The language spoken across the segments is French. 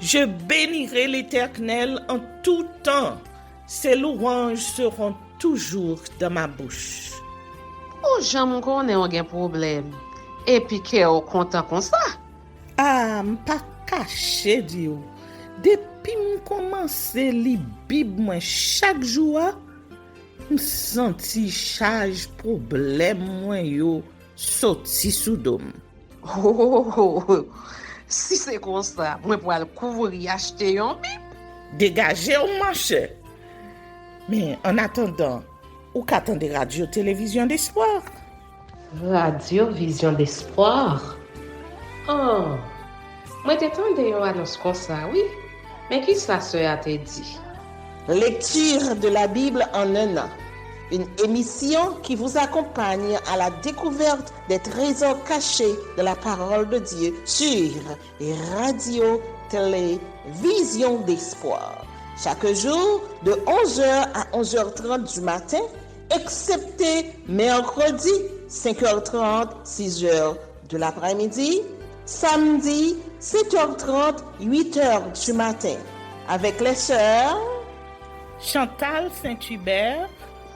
Je bénirai l'Éternel en tout temps. Ses louanges seront toujours dans ma bouche. Oh, j'aime qu'on ait un problème. Et puis qu'elle est content comme ça. Ah, m'pas caché Dieu. Depuis m'commence li Bible moi chaque jour, m'senti charge problème moi yo sorti sous dôme. Oh, si c'est comme ça, moi pour aller couvrir acheter un Bible. Dégager au marché. Mais en attendant, ou qu'attendez radio-télévision d'espoir? Radio Vision d'Espoir. Oh, moi t'attendais une annonce comme ça, oui. Mais qui ça a te dit? Lecture de la Bible en un an. Une émission qui vous accompagne à la découverte des trésors cachés de la parole de Dieu sur Radio Télévision d'Espoir. Chaque jour de 11h à 11h30 du matin, excepté mercredi 5h30, 6h de l'après-midi, samedi 7h30, 8h du matin, avec les sœurs Chantal Saint-Hubert,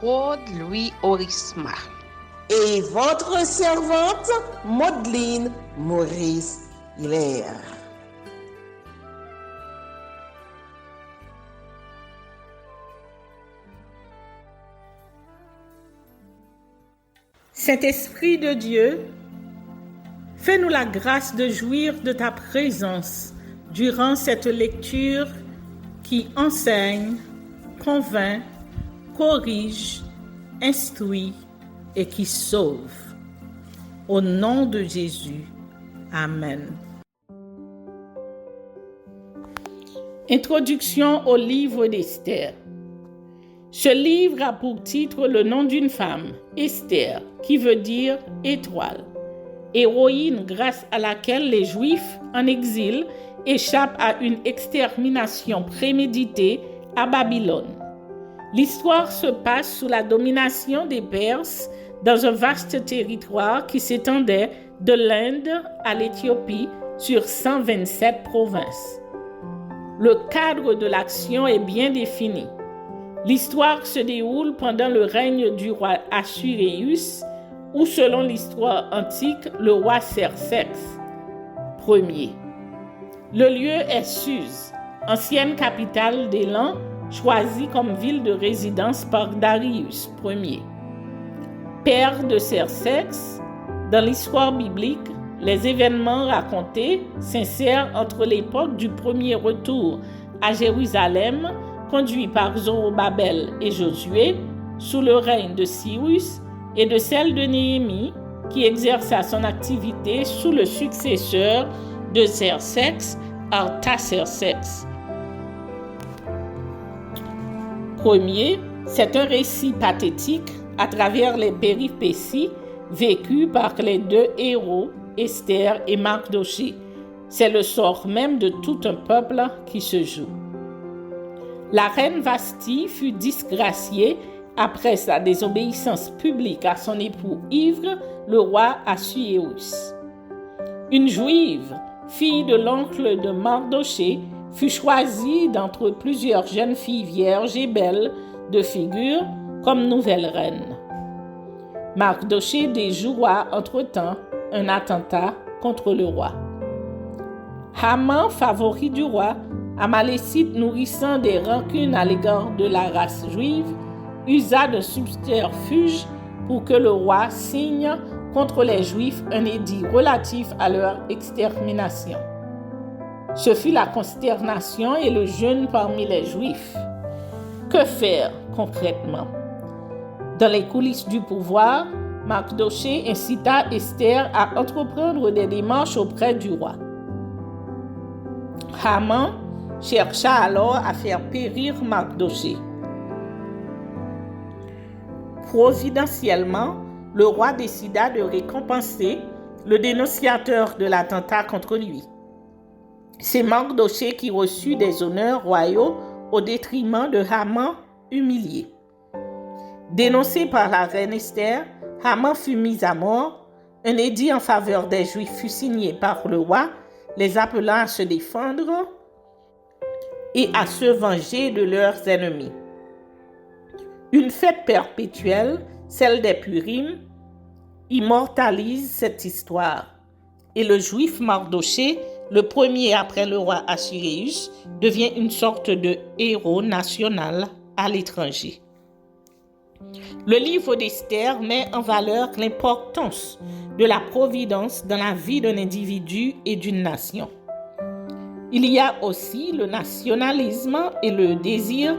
Claude Louis Orisma et votre servante Maudeline Maurice Hilaire. Saint-Esprit de Dieu, fais-nous la grâce de jouir de ta présence durant cette lecture qui enseigne, convainc, corrige, instruit et qui sauve. Au nom de Jésus. Amen. Introduction au livre d'Esther. Ce livre a pour titre le nom d'une femme, Esther, qui veut dire étoile, héroïne grâce à laquelle les Juifs en exil échappent à une extermination préméditée à Babylone. L'histoire se passe sous la domination des Perses dans un vaste territoire qui s'étendait de l'Inde à l'Éthiopie sur 127 provinces. Le cadre de l'action est bien défini. L'histoire se déroule pendant le règne du roi Assuérus, ou selon l'histoire antique, le roi Xerxès Ier. Le lieu est Suse, ancienne capitale d'Élam, choisie comme ville de résidence par Darius Ier. Père de Xerxès, dans l'histoire biblique, les événements racontés s'insèrent entre l'époque du premier retour à Jérusalem, conduit par Zorobabel et Josué, sous le règne de Cyrus, et de celle de Néhémie, qui exerça son activité sous le successeur de Xerxès, Artaxerxès Ier. C'est un récit pathétique à travers les péripéties vécues par les deux héros, Esther et Mardochée. C'est le sort même de tout un peuple qui se joue. La reine Vasti fut disgraciée après sa désobéissance publique à son époux ivre, le roi Assuérus. Une juive, fille de l'oncle de Mardochée, fut choisie d'entre plusieurs jeunes filles vierges et belles de figure comme nouvelle reine. Mardochée déjoua entre-temps un attentat contre le roi. Haman, favori du roi, amalécite nourrissant des rancunes à l'égard de la race juive, usa de subterfuge pour que le roi signe contre les Juifs un édit relatif à leur extermination. Ce fut la consternation et le jeûne parmi les Juifs. Que faire concrètement? Dans les coulisses du pouvoir, Mardochée incita Esther à entreprendre des démarches auprès du roi. Haman chercha alors à faire périr Mardochée. Providentiellement, le roi décida de récompenser le dénonciateur de l'attentat contre lui. C'est Mardochée qui reçut des honneurs royaux au détriment de Haman humilié. Dénoncé par la reine Esther, Haman fut mis à mort. Un édit en faveur des Juifs fut signé par le roi, les appelant à se défendre et à se venger de leurs ennemis. Une fête perpétuelle, celle des Purim, immortalise cette histoire. Et le juif Mardochée, le premier après le roi Assuérus, devient une sorte de héros national à l'étranger. Le livre d'Esther met en valeur l'importance de la providence dans la vie d'un individu et d'une nation. Il y a aussi le nationalisme et le désir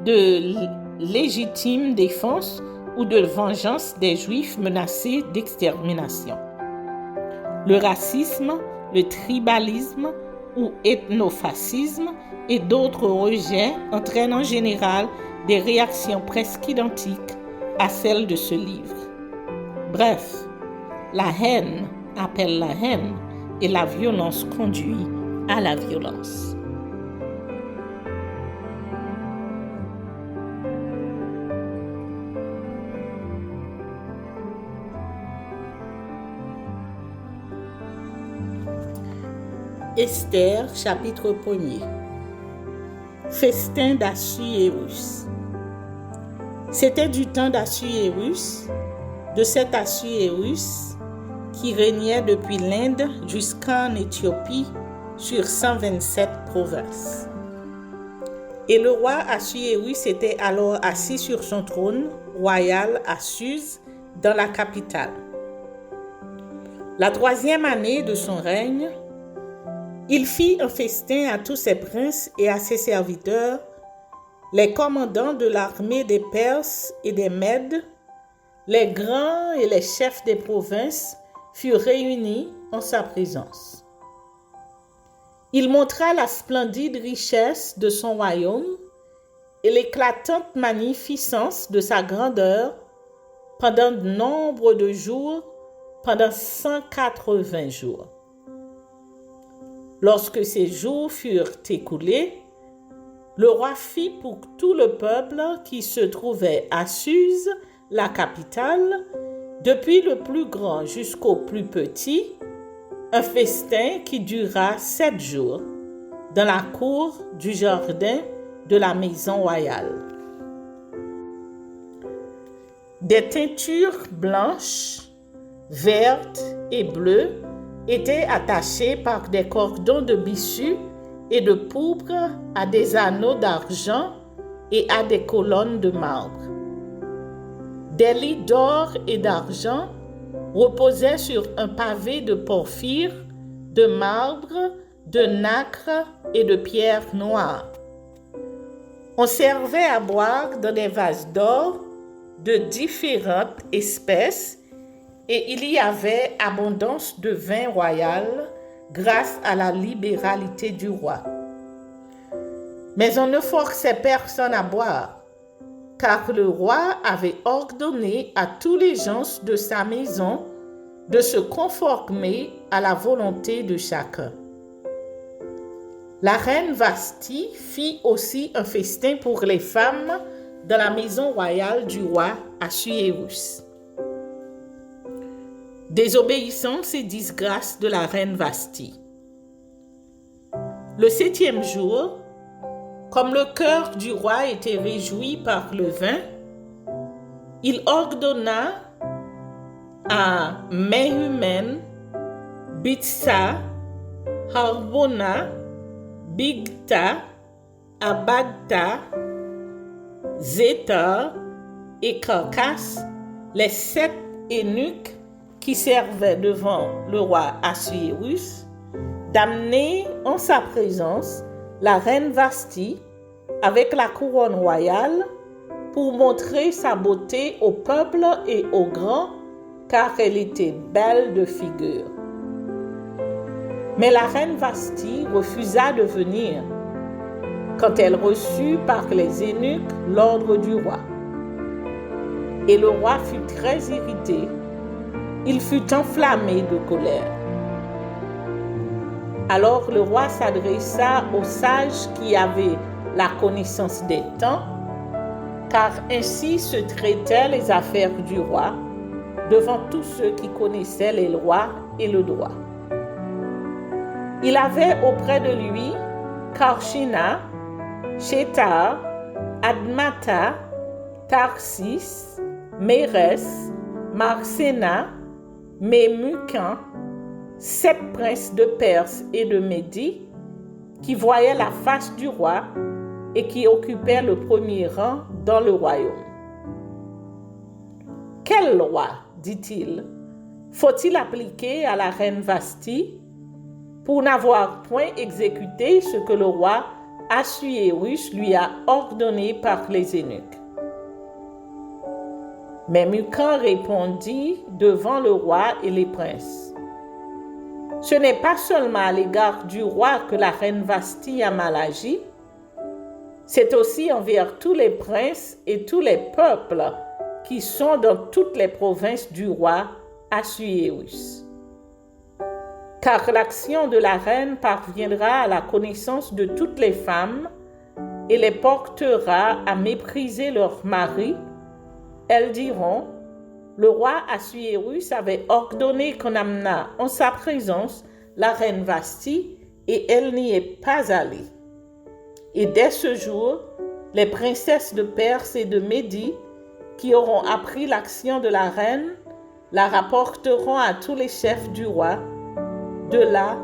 de légitime défense ou de vengeance des Juifs menacés d'extermination. Le racisme, le tribalisme ou ethnofascisme et d'autres rejets entraînent en général des réactions presque identiques à celles de ce livre. Bref, la haine appelle la haine et la violence conduit à la violence. Esther, chapitre 1er. Festin d'Assuérus. C'était du temps d'Assuérus, de cet Assuérus qui régnait depuis l'Inde jusqu'en Éthiopie sur 127 provinces. Et le roi Assuérus était alors assis sur son trône royal à Suse, dans la capitale. La 3e année de son règne, il fit un festin à tous ses princes et à ses serviteurs, les commandants de l'armée des Perses et des Mèdes, les grands et les chefs des provinces furent réunis en sa présence. Il montra la splendide richesse de son royaume et l'éclatante magnificence de sa grandeur pendant nombre de jours, pendant 180 jours. Lorsque ces jours furent écoulés, le roi fit pour tout le peuple qui se trouvait à Suse, la capitale, depuis le plus grand jusqu'au plus petit, un festin qui dura 7 jours dans la cour du jardin de la maison royale. Des teintures blanches, vertes et bleues étaient attachées par des cordons de bissu et de pourpre à des anneaux d'argent et à des colonnes de marbre. Des lits d'or et d'argent reposaient sur un pavé de porphyre, de marbre, de nacre et de pierre noire. On servait à boire dans des vases d'or de différentes espèces et il y avait abondance de vin royal grâce à la libéralité du roi. Mais on ne forçait personne à boire, car le roi avait ordonné à tous les gens de sa maison de se conformer à la volonté de chacun. La reine Vashti fit aussi un festin pour les femmes dans la maison royale du roi Assuérus. Désobéissance et disgrâce de la reine Vashti. Le 7e jour, comme le cœur du roi était réjoui par le vin, il ordonna à Mehumen, Bitsa, Harbona, Bigta, Abagta, Zétar et Carcasse, les 7 eunuques qui servaient devant le roi Assuérus, d'amener en sa présence la reine Vashti avec la couronne royale pour montrer sa beauté au peuple et aux grands, car elle était belle de figure. Mais la reine Vashti refusa de venir quand elle reçut par les eunuques l'ordre du roi. Et le roi fut très irrité. Il fut enflammé de colère. Alors le roi s'adressa aux sages qui avaient la connaissance des temps, car ainsi se traitaient les affaires du roi devant tous ceux qui connaissaient les lois et le droit. Il avait auprès de lui Karshina, Chétar, Admata, Tarsis, Mérès, Marséna, Mémucan, 7 princes de Perse et de Médie, qui voyaient la face du roi et qui occupaient le premier rang dans le royaume. Quelle loi, dit-il, faut-il appliquer à la reine Vasthi pour n'avoir point exécuté ce que le roi Assuérus lui a ordonné par les eunuques? Mais Mémucan répondit devant le roi et les princes: ce n'est pas seulement à l'égard du roi que la reine Vasthi a mal agi, c'est aussi envers tous les princes et tous les peuples qui sont dans toutes les provinces du roi Assuérus. Car l'action de la reine parviendra à la connaissance de toutes les femmes et les portera à mépriser leurs maris. Elles diront: le roi Assuérus avait ordonné qu'on amenât en sa présence la reine Vasthi et elle n'y est pas allée. Et dès ce jour, les princesses de Perse et de Médie qui auront appris l'action de la reine la rapporteront à tous les chefs du roi. De là,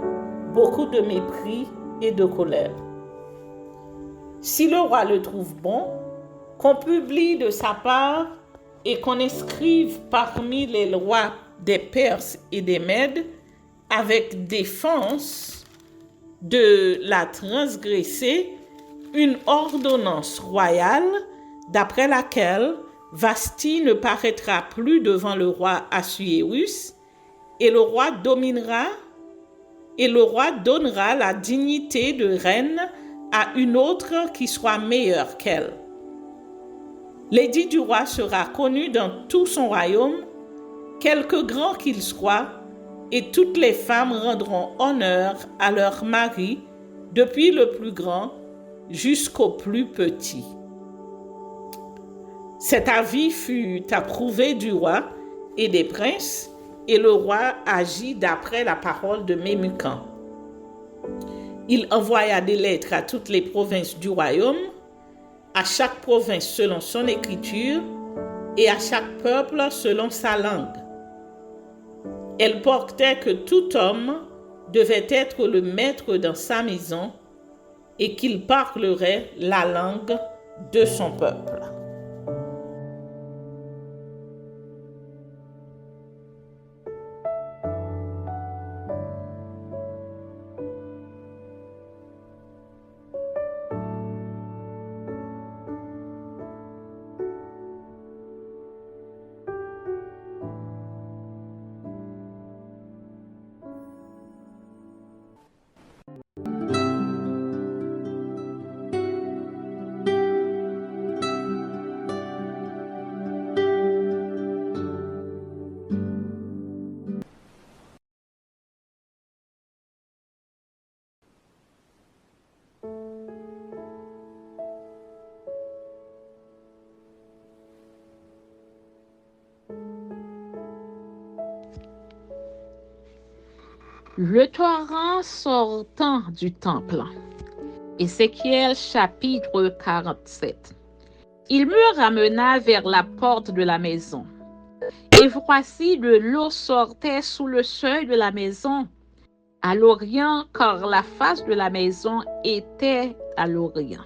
beaucoup de mépris et de colère. Si le roi le trouve bon, qu'on publie de sa part et qu'on inscrive parmi les lois des Perses et des Mèdes avec défense de la transgresser une ordonnance royale d'après laquelle Vasthi ne paraîtra plus devant le roi Assuérus et le roi donnera la dignité de reine à une autre qui soit meilleure qu'elle. L'édit du roi sera connu dans tout son royaume, quelque grand qu'il soit, et toutes les femmes rendront honneur à leur mari, depuis le plus grand jusqu'au plus petit. Cet avis fut approuvé du roi et des princes, et le roi agit d'après la parole de Mémucan. Il envoya des lettres à toutes les provinces du royaume, à chaque province selon son écriture et à chaque peuple selon sa langue. Elle portait que tout homme devait être le maître dans sa maison et qu'il parlerait la langue de son peuple. Le torrent sortant du temple. Ézéchiel chapitre 47. Il me ramena vers la porte de la maison. Et voici de l'eau sortait sous le seuil de la maison, à l'orient, car la face de la maison était à l'orient.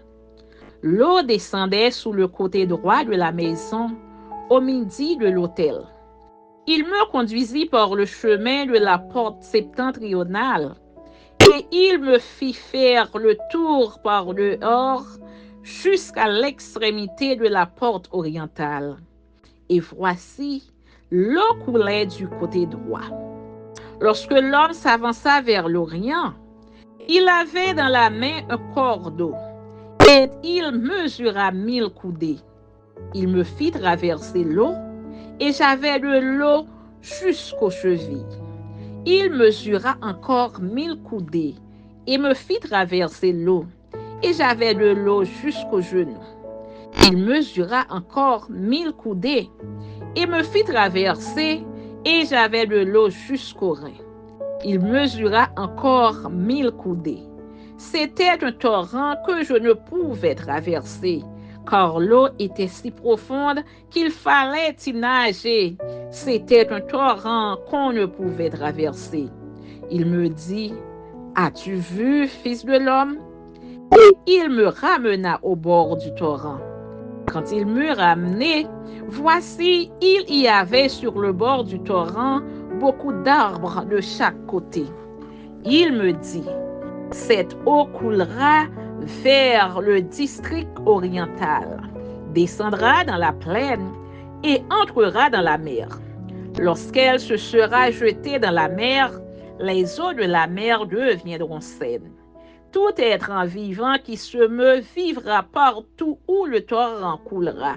L'eau descendait sous le côté droit de la maison, au midi de l'autel. Il me conduisit par le chemin de la porte septentrionale, et il me fit faire le tour par dehors jusqu'à l'extrémité de la porte orientale. Et voici, l'eau coulait du côté droit. Lorsque l'homme s'avança vers l'orient, il avait dans la main un cordeau, et il mesura 1000 coudées. Il me fit traverser l'eau, et j'avais de l'eau jusqu'aux chevilles. Il mesura encore 1000 coudées, et me fit traverser l'eau, et j'avais de l'eau jusqu'aux genoux. Il mesura encore 1000 coudées, et me fit traverser, et j'avais de l'eau jusqu'aux reins. Il mesura encore 1000 coudées. C'était un torrent que je ne pouvais traverser, car l'eau était si profonde qu'il fallait y nager. C'était un torrent qu'on ne pouvait traverser. Il me dit, « As-tu vu, fils de l'homme? » Et il me ramena au bord du torrent. Quand il m'eut ramené, voici, il y avait sur le bord du torrent beaucoup d'arbres de chaque côté. Il me dit, « Cette eau coulera vers le district oriental, descendra dans la plaine et entrera dans la mer. Lorsqu'elle se sera jetée dans la mer, les eaux de la mer deviendront saines. Tout être en vivant qui se meut vivra partout où le torrent coulera.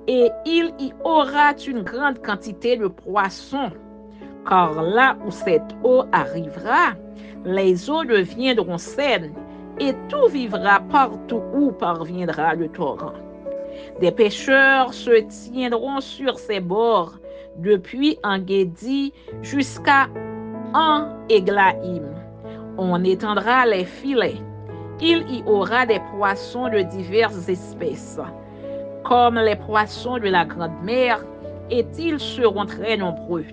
Et il y aura une grande quantité de poissons, car là où cette eau arrivera, les eaux deviendront saines, et tout vivra partout où parviendra le torrent. Des pêcheurs se tiendront sur ses bords, depuis En-Gedi jusqu'à En-Eglaïm. On étendra les filets. Il y aura des poissons de diverses espèces, comme les poissons de la grande mer, et ils seront très nombreux.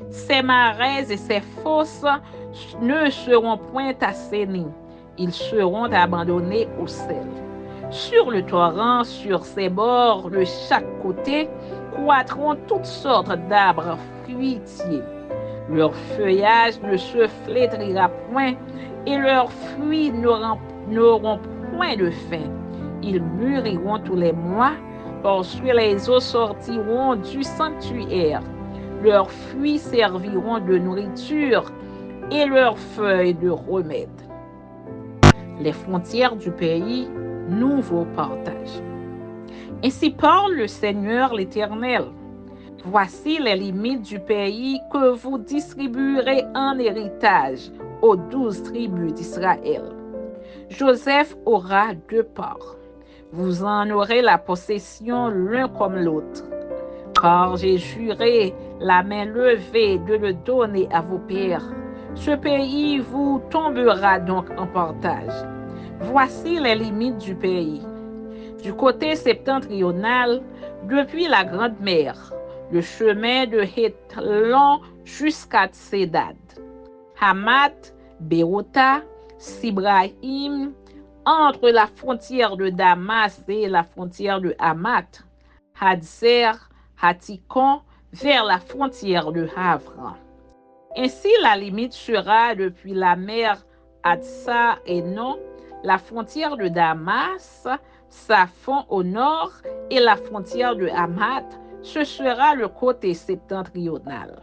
Ces marais et ces fosses ne seront point assainies. Ils seront abandonnés au sel. Sur le torrent, sur ses bords, de chaque côté, croîtront toutes sortes d'arbres fruitiers. Leur feuillage ne se flétrira point et leurs fruits n'auront point de fin. Ils mûriront tous les mois parce que les eaux sortiront du sanctuaire. Leurs fruits serviront de nourriture et leurs feuilles de remède. Les frontières du pays, nouveau partage. Ainsi parle le Seigneur l'Éternel. Voici les limites du pays que vous distribuerez en héritage aux 12 tribus d'Israël. Joseph aura 2 parts. Vous en aurez la possession l'un comme l'autre. Car j'ai juré la main levée de le donner à vos pères. Ce pays vous tombera donc en partage. Voici les limites du pays. Du côté septentrional, depuis la Grande Mer, le chemin de Hétlon jusqu'à Tsedad, Hamath, Bérota, Sibrahim, entre la frontière de Damas et la frontière de Hamath, Hadzer, Hatikon, vers la frontière de Havran. Ainsi, la limite sera depuis la mer Hatsa et Non, la frontière de Damas, Saphon au nord, et la frontière de Hamath, ce sera le côté septentrional.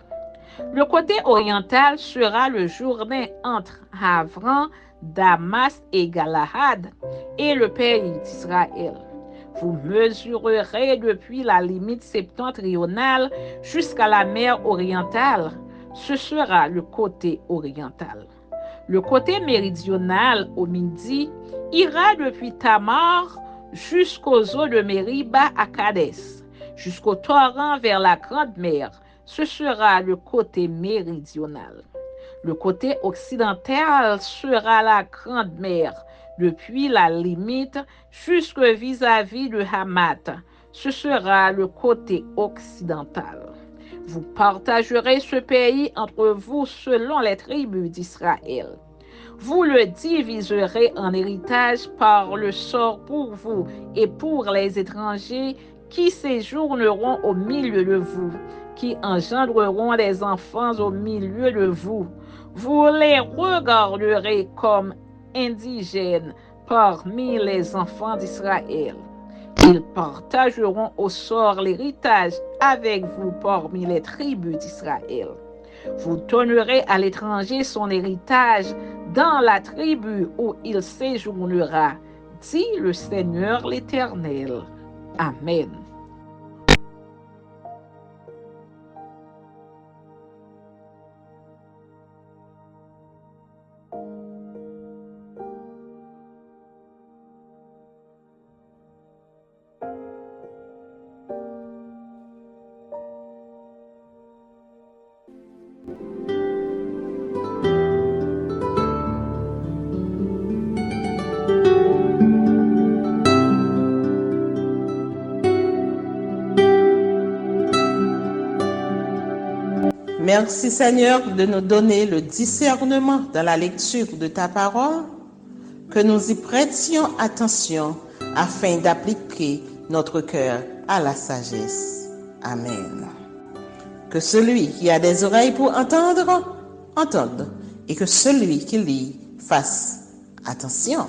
Le côté oriental sera le Jourdain entre Havran, Damas et Galahad, et le pays d'Israël. Vous mesurerez depuis la limite septentrionale jusqu'à la mer orientale. Ce sera le côté oriental. Le côté méridional au midi ira depuis Tamar jusqu'aux eaux de Mériba à Kadès, jusqu'au torrent vers la Grande Mer. Ce sera le côté méridional. Le côté occidental sera la Grande Mer, depuis la limite jusque vis-à-vis de Hamath. Ce sera le côté occidental. Vous partagerez ce pays entre vous selon les tribus d'Israël. Vous le diviserez en héritage par le sort pour vous et pour les étrangers qui séjourneront au milieu de vous, qui engendreront des enfants au milieu de vous. Vous les regarderez comme indigènes parmi les enfants d'Israël. Ils partageront au sort l'héritage avec vous parmi les tribus d'Israël. Vous donnerez à l'étranger son héritage dans la tribu où il séjournera, dit le Seigneur l'Éternel. Amen. Merci Seigneur de nous donner le discernement dans la lecture de ta parole, que nous y prêtions attention afin d'appliquer notre cœur à la sagesse. Amen. Que celui qui a des oreilles pour entendre, entende, et que celui qui lit fasse attention.